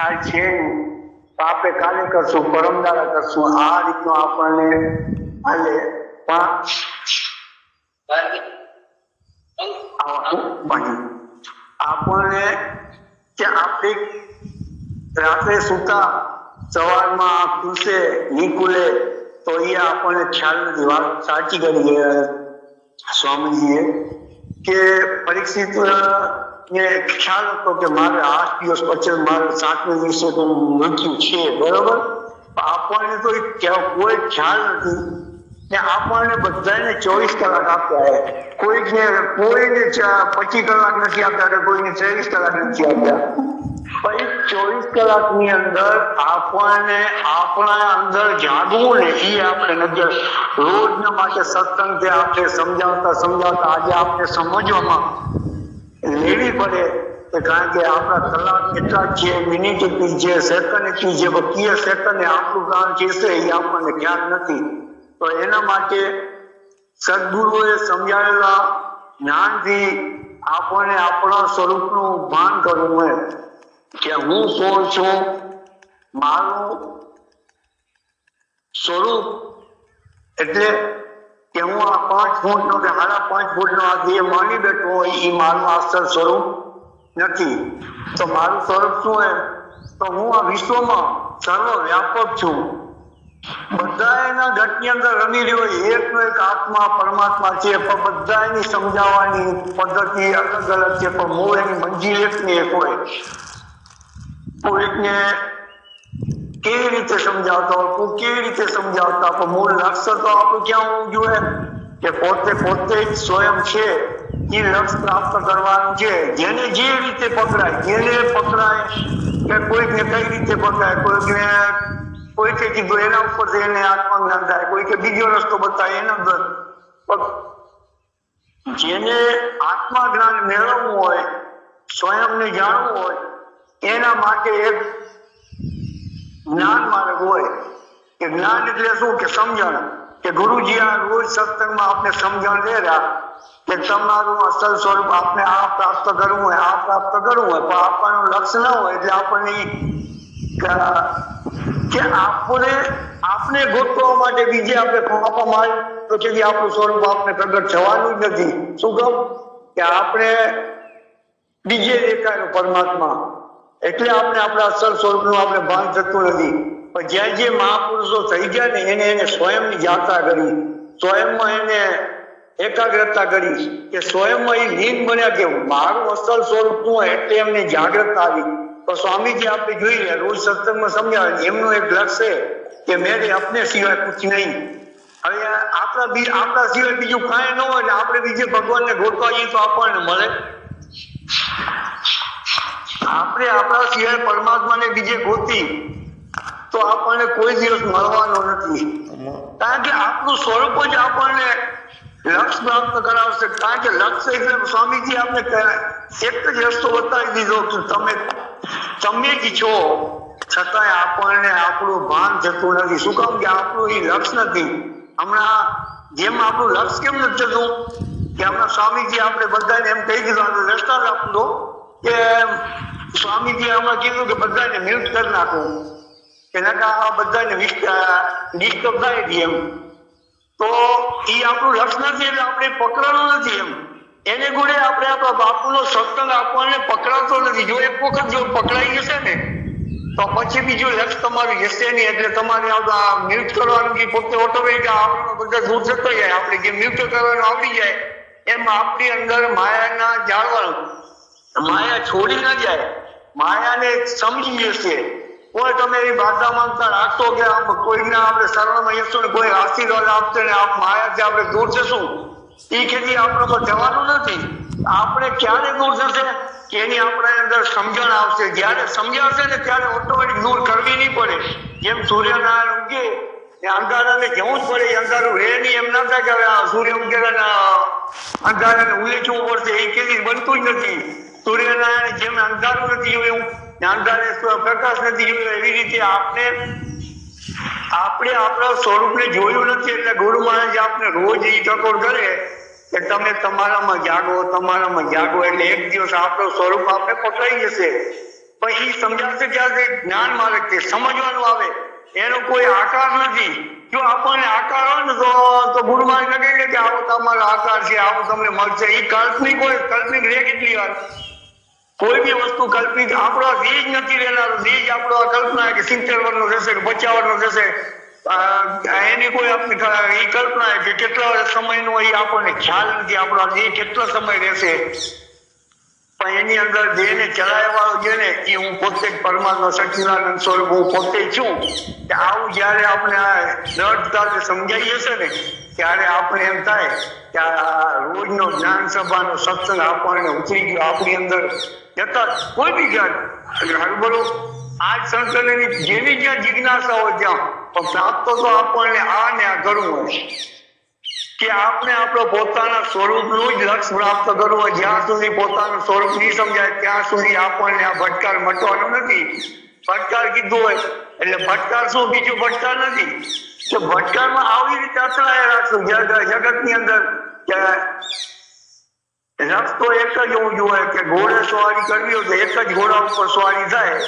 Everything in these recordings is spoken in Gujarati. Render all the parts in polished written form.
ખ્યાલ છે નહીં, તો આપણે કાલે કરશું, પરમદાડા કરશું, આ રીતનો આપણને હાલે. આપણને કે આપણે રાત્રે સુતા સવારમાં ખુલશે નહીં ખુલે તો એ આપણને ખ્યાલ નથી. વાત સાચી કરી સ્વામીજીએ કે પરીક્ષિત ને ખ્યાલ હતો કે મારે 8 દિવસ પછી મારે 7મે દિવસે તો મૃત્યુ છે, બરોબર. આપણને તો કોઈ ખ્યાલ નથી ને આપણને બધાને 24 કલાક આપ્યા, કોઈને 25 કલાક નથી આપ્યા, કોઈને 23 કલાક નથી આપ્યા. પણ 24 કલાકની અંદર આપણને આપણા અંદર જાગવું ને એ આપણે નજર રોજના માટે સત્સંગથી આપણે સમજાવતા આજે આપણે સમજવામાં લેવી પડે. કારણ કે આપણા કલાક કેટલા છે, મિનિટ એટલી છે, સેકન્ડ એટલી છે, કયા સેકન્ડે આપણું પ્રાણ કહેશે એ આપણને ખ્યાલ નથી. તો એના માટે સદગુરુએ સમજાવેલા જ્ઞાનથી આપણને આપણા સ્વરૂપનું ભાન કરવું હોય કે હું કોણ છું, મારું સ્વરૂપ એટલે કે હું આ 5 ફૂટનો કે 5.5 ફૂટનો આ દેહ માની બેઠો હોય એ મારું અસલ સ્વરૂપ નથી. તો મારું સ્વરૂપ શું હોય તો હું આ વિશ્વમાં સર્વ વ્યાપક છું. બધા એના ઘટની અંદર રમી રહ્યો હોય, એકનો એક આત્મા પરમાત્મા છે, પણ બધા એની સમજાવવાની પદ્ધતિ અલગ અલગ છે, પણ મૂળ એની મંજિલ એકની એક હોય. કોઈકને કેવી રીતે સમજાવતા હોય, કોઈ કેવી રીતે સમજાવતા, પણ મૂળ લક્ષ્ય તો આપણું ક્યાં હોવું જોઈએ કે પોતે જ સ્વયં છે એ લક્ષ્ય પ્રાપ્ત કરવાનું છે. જેને જે રીતે પકડાય કે કોઈકને કઈ રીતે પકડાય, કોઈકે કીધું એના ઉપરથી એને આત્મજ્ઞાન થાય, કોઈકે બીજો રસ્તો બતાવે એના અંદર. જેને આત્મજ્ઞાન મેળવવું હોય, સ્વયંને જાણવું હોય, એના માટે એક જ્ઞાન માર્ગ હોય. કે જ્ઞાન એટલે શું કે સમજણ. કે ગુરુજી આ રોજ સત્સંગમાં આપણે સમજણ દે રહ્યા કે તમારું અસલ સ્વરૂપ આપણે આ પ્રાપ્ત કરવું હોય, આ પ્રાપ્ત કરવું હોય, પણ આપણનું લક્ષ્ય ન હોય એટલે આપણને કે આપણે ગોતવા માટે બીજે આપણે ફાંફા મારી તો કે આપણું સ્વરૂપ આપણે પ્રગટ થવાનું જ નથી. શું કહું કે આપણે બીજે દેખાય પરમાત્મા, એટલે આપણે આપણા અસલ સ્વરૂપનું આપણે ભાન થતું નથી. પણ જ્યાં જે મહાપુરુષો થઈ ગયા ને એને સ્વયંની જાતા કરી, સ્વયંમાં એને એકાગ્રતા કરી કે સ્વયંમાં એ લીન બન્યા કે મારું અસલ સ્વરૂપ શું હોય, એટલે એમને જાગૃતતા આવી. તો સ્વામીજી આપણે જોઈએ રોજ સત્સંગમાં સમજાવે એમનું એક લક્ષ્ય કે મેરે અપને સિવાય કુછ નહીં. હવે આપણા સિવાય બીજું કાંઈ ન હોય ને આપણે બીજે ભગવાનને ગોતવા જઈએ તો આપણને મળે. આપણે આપણા સિવાય પરમાત્માને બીજે ગોતી તો આપણને કોઈ દિવસ મળવાનો નથી. કારણ કે આપણું સ્વરૂપ જ આપણને લક્ષ્ય પ્રાપ્ત કરાવશે. કારણ કે લક્ષ્ય એટલે સ્વામીજી આપણે એક જ રસ્તો બતાવી દીધો કે તમે જ છો, છતાંય આપણને આપણું ભાન થતું નથી. શું કામ કે આપણું એ લક્ષ્ય નથી. હમણાં જેમ આપણું લક્ષ્ય કેમ નથી થતું કે હમણાં સ્વામીજી આપણે બધાને એમ કહી દીધું રસ્તા આપી દો કે સ્વામીજી હમણાં કીધું કે બધાને મ્યુટ કરી નાખો કે નકા બધાને ડિસ્ટર્બ થાય એમ. તો એ આપણું લક્ષ્ય નથી એટલે આપણે પકડવાનું નથી એમ. એને ગુણે આપણે આપણા બાપુનો સત્સંગ આપણને પકડાતો નથી. જો એક વખત જો પકડાઈ જશે ને તો પછી બીજું લક્ષ્ય તમારું જશે નહીં. એટલે તમારે મ્યુટ કરવાનું કે પોતે ઓટોમેટિક આવડવાનું બધા દૂર જતો જાય. આપણે જે મ્યુટ કરવાનું આવડી જાય એમાં આપણી અંદર માયાના જાળવાનું, માયા છોડી ના જાય, માયાને સમજી જશે. કોઈ તમે એવી બાધા માંગતા રાખશો કે આમ કોઈને આપણે શરણમાં જશું ને કોઈ આશીર્વાદ આપશે ને માયાથી આપણે દૂર જશું, એ ખેતી આપણે પર જવાનું નથી. આપણે ક્યારે દૂર થશે કે એની આપણા અંદર સમજણ આવશે. જયારે સમજાવશે ને ત્યારે ઓટોમેટિક દૂર કરવી નહીં પડે. જેમ સૂર્યનારાયણ ઉગે અંધારાને જવું જ પડે, અંધારું રહે નહીં. એમ ના થાય કે હવે સૂર્ય ઉગેલા અંધારાને ઉલેચવું પડશે, એ ખેતી બનતું જ નથી. સૂર્યનારાયણ જેમ અંધારું નથી જોયું, અંધારે પ્રકાશ નથી જોયો, એવી રીતે આપણે આપણા સ્વરૂપને જોયું નથી. એટલે ગુરુ મહારાજ આપણે રોજ એ ટકોર કરે કે તમે તમારામાં જાગો, તમારામાં જાગો. એટલે એક દિવસ આપણું સ્વરૂપ આપણે પકડાઈ જશે. પણ એ સમજાશે ત્યારે જ્ઞાન માર્ગ છે, સમજવાનું આવે, એનો કોઈ આકાર નથી. જો આપણને આકાર હોય ને તો ગુરુ મહારાજ કહે કે આવો તમારો આકાર છે, આવું તમને મળશે. એ કાલ્પનિક હોય, કાલ્પનિક રહે કેટલી વાર? કોઈ બી વસ્તુ કલ્પિત, આપણો દેહ જ નથી રહેનારો. દેહ આપણો આ કલ્પના કે 70 વર્ષનો રહેશે કે 50 વર્ષનો રહેશે, એની કોઈ આપણી કલ્પના કે કેટલા સમયનો એ આપણને ખ્યાલ નથી. આપણો દેહ કેટલો સમય રહેશે, પણ એની અંદર દેહને ચલાવવા વાળો છે ને એ હું પોતે જ પરમાત્મા સચ્ચિદાનંદ સ્વરૂપ હું પોતે જ છું. કે આવું જયારે આપણે આ દ્રઢતાથી સમજાઈ જશે ને ત્યારે આપણે એમ થાય કે આ રોજનો જ્ઞાન સભાનો સત્સંગ આપણને ઉતરી ગયો આપણી અંદર. જતા કોઈ બી જ્ઞાન બોલો આજ સંતની જેની જ્યાં જિજ્ઞાસા હોય ત્યાં, પણ પ્રાપ્ત તો આપણને આ ને આ કરવું હોય કે આપણે આપણો પોતાના સ્વરૂપનું જ લક્ષ્ય પ્રાપ્ત કરવું હોય. જ્યાં સુધી પોતાનું સ્વરૂપ નહીં સમજાય ત્યાં સુધી આપણને આ ભટકાર મટવાનો નથી. ભટકાર કીધું હોય એટલે ભટકાર શું, બીજું ભટકાર નથી કે ભટકારમાં આવી રીતે અથડાયા રાખશું જગતની અંદર કે રસ્તો એક જ હોવું જોઈએ કે ઘોડે સવારી કરવી હોય તો એક જ ઘોડા ઉપર સવારી થાય,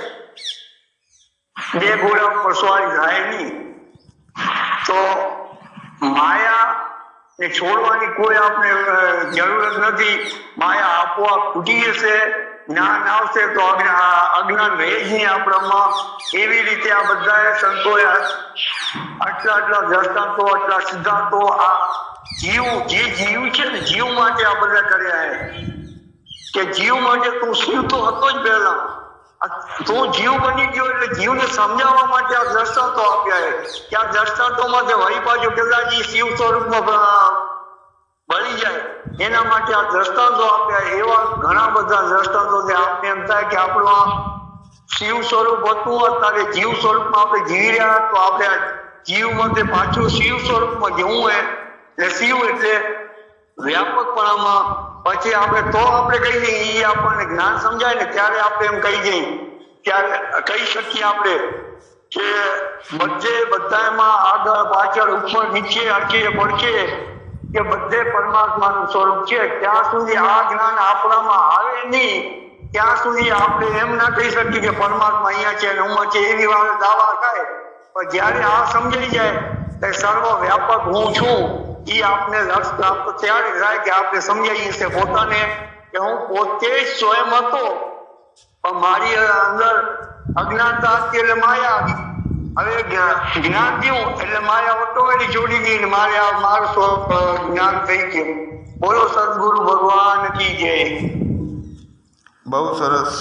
બે ઘોડા ઉપર સવારી થાય નહીં. તો માયા એ છોડવાની કોઈ આપણે જરૂરત નથી. માયા આપોઆપ તૂટી જશે, જ્ઞાન આવશે તો અજ્ઞાન રહે જ નહીં આપણામાં. એવી રીતે આ બધા સંતોએ આટલા દ્રષ્ટાંતો, આટલા સિદ્ધાંતો આ જીવ છે ને જીવ માટે આ બધા કર્યા કે જીવ માટે તું શિવ તો હતો જ પહેલા, તું જીવ બની ગયો એટલે જીવને સમજાવવા માટે આ દ્રષ્ટાંતો આપ્યા કે આ દ્રષ્ટાંતોમાં જે વળી પાછો કદાચ શિવ સ્વરૂપમાં બળી જાય એના માટે આ દ્રષ્ટાંતો આપ્યા. એવા ઘણા બધા દ્રષ્ટાંતો છે. આપણે એમ થાય કે આપણું આ શિવ સ્વરૂપ હતું, અત્યારે જીવ સ્વરૂપમાં આપણે જીવી રહ્યા તો આપણે આ જીવમાંથી પાછું શિવ સ્વરૂપમાં જવું હોય એટલે શિવ એટલે વ્યાપકપણામાં. પછી આપણે કહી દઈએ એ આપણને જ્ઞાન સમજાય ને ત્યારે આપણે એમ કહી જઈએ, ત્યારે કહી શકીએ આપણે કે બધામાં આગળ પાછળ ઉપર નીચે અડકે પડકે કે બધે પરમાત્માનું સ્વરૂપ છે. ત્યાં સુધી આ જ્ઞાન આપણામાં આવે નહીં ત્યાં સુધી આપણે એમ ના કહી શકીએ કે પરમાત્મા અહીંયા છે ને હું છે એવી વાત દાવા થાય. પણ જયારે આ સમજાઈ જાય કે સર્વ વ્યાપક હું છું એ આપને લક્ષ્ય પ્રાપ્ત ત્યારે થાય કે આપણે સમજાઈએ છે પોતાને કે હું પોતે જ સ્વયં હતો પણ મારી અંદર અજ્ઞાનતા હતી એટલે માયા આવી. હવે જ્ઞાન થયું એટલે માયા ઓટોમેટિક છોડી ગઈ ને મારું જ્ઞાન થઈ ગયું. બોલો સદગુરુ ભગવાન કી જય. બહુ સરસ.